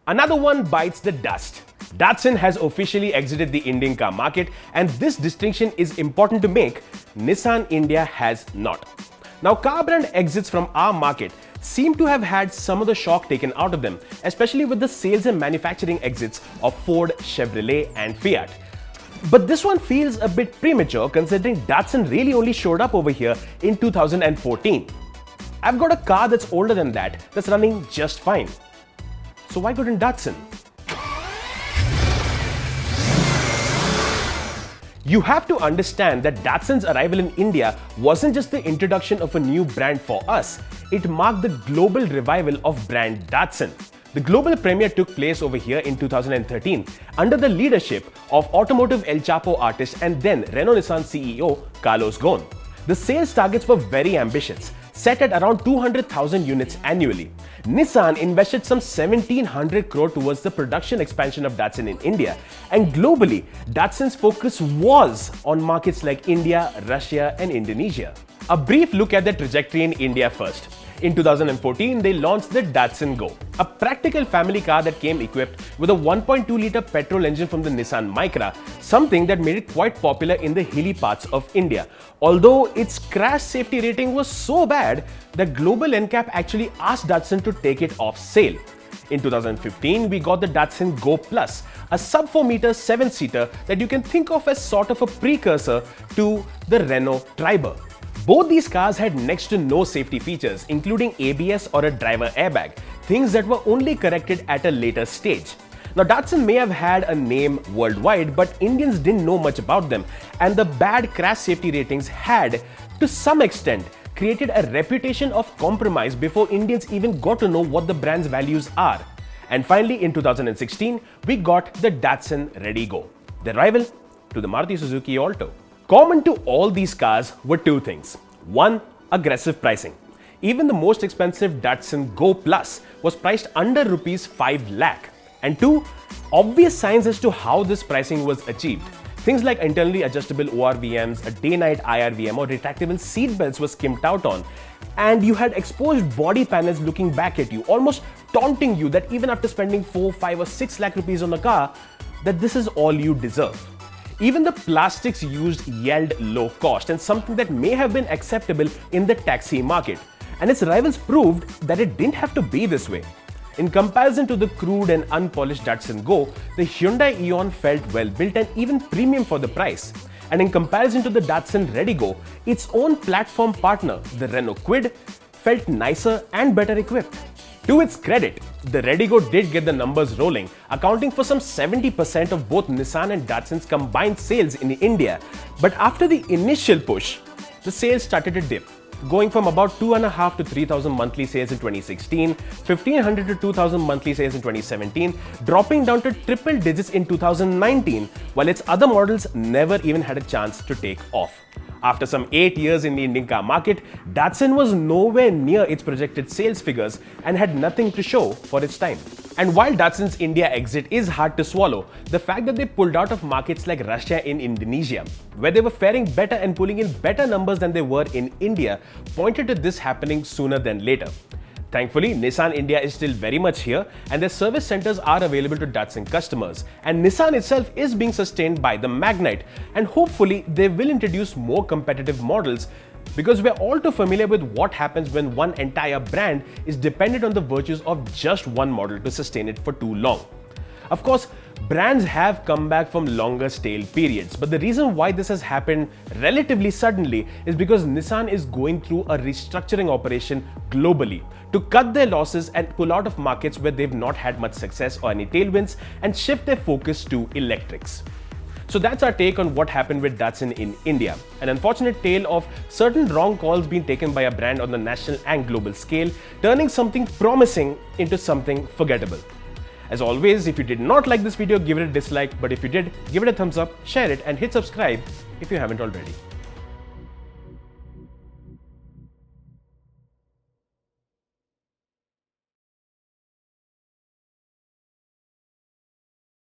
Another one bites the dust. Datsun has officially exited the Indian car market, and this distinction is important to make. Nissan India has not. Now, car brand exits from our market seem to have had some of the shock taken out of them, especially with the sales and manufacturing exits of Ford, Chevrolet and Fiat. But this one feels a bit premature considering Datsun really only showed up over here in 2014. I've got a car that's older than that's running just fine. So why couldn't Datsun? You have to understand that Datsun's arrival in India wasn't just the introduction of a new brand for us, it marked the global revival of brand Datsun. The global premiere took place over here in 2013 under the leadership of automotive El Chapo artist and then Renault Nissan CEO Carlos Ghosn. The sales targets were very ambitious, set at around 200,000 units annually. Nissan invested some 1700 crore towards the production expansion of Datsun in India, and globally, Datsun's focus was on markets like India, Russia and Indonesia. A brief look at the trajectory in India first. In 2014, they launched the Datsun Go, a practical family car that came equipped with a 1.2-litre petrol engine from the Nissan Micra, something that made it quite popular in the hilly parts of India. Although its crash safety rating was so bad that Global NCAP actually asked Datsun to take it off sale. In 2015, we got the Datsun Go Plus, a sub-4-meter 7-seater that you can think of as sort of a precursor to the Renault Triber. Both these cars had next to no safety features, including ABS or a driver airbag, things that were only corrected at a later stage. Now, Datsun may have had a name worldwide, but Indians didn't know much about them, and the bad crash safety ratings had, to some extent, created a reputation of compromise before Indians even got to know what the brand's values are. And finally, in 2016, we got the Datsun Ready Go, the rival to the Maruti Suzuki Alto. Common to all these cars were two things. One, aggressive pricing. Even the most expensive Datsun Go Plus was priced under rupees 5 lakh. And two, obvious signs as to how this pricing was achieved. Things like internally adjustable ORVMs, a day-night IRVM or retractable seat belts were skimped out on. And you had exposed body panels looking back at you, almost taunting you that even after spending 4, 5 or 6 lakh rupees on the car, that this is all you deserve. Even the plastics used yelled low cost and something that may have been acceptable in the taxi market. And its rivals proved that it didn't have to be this way. In comparison to the crude and unpolished Datsun Go, the Hyundai Eon felt well built and even premium for the price. And in comparison to the Datsun Ready Go, its own platform partner, the Renault Kwid, felt nicer and better equipped. To its credit, the Ready Go did get the numbers rolling, accounting for some 70% of both Nissan and Datsun's combined sales in India. But after the initial push, the sales started to dip, going from about 2,500 to 3,000 monthly sales in 2016, 1,500 to 2,000 monthly sales in 2017, dropping down to triple digits in 2019, while its other models never even had a chance to take off. After some 8 years in the Indian car market, Datsun was nowhere near its projected sales figures and had nothing to show for its time. And while Datsun's India exit is hard to swallow, the fact that they pulled out of markets like Russia and Indonesia, where they were faring better and pulling in better numbers than they were in India, pointed to this happening sooner than later. Thankfully, Nissan India is still very much here and their service centers are available to Datsun customers. And Nissan itself is being sustained by the Magnite, and hopefully they will introduce more competitive models, because we're all too familiar with what happens when one entire brand is dependent on the virtues of just one model to sustain it for too long. Of course, brands have come back from longer stale periods, but the reason why this has happened relatively suddenly is because Nissan is going through a restructuring operation globally to cut their losses and pull out of markets where they've not had much success or any tailwinds and shift their focus to electrics. So that's our take on what happened with Datsun in India. An unfortunate tale of certain wrong calls being taken by a brand on the national and global scale, turning something promising into something forgettable. As always, if you did not like this video, give it a dislike, but if you did, give it a thumbs up, share it and hit subscribe if you haven't already.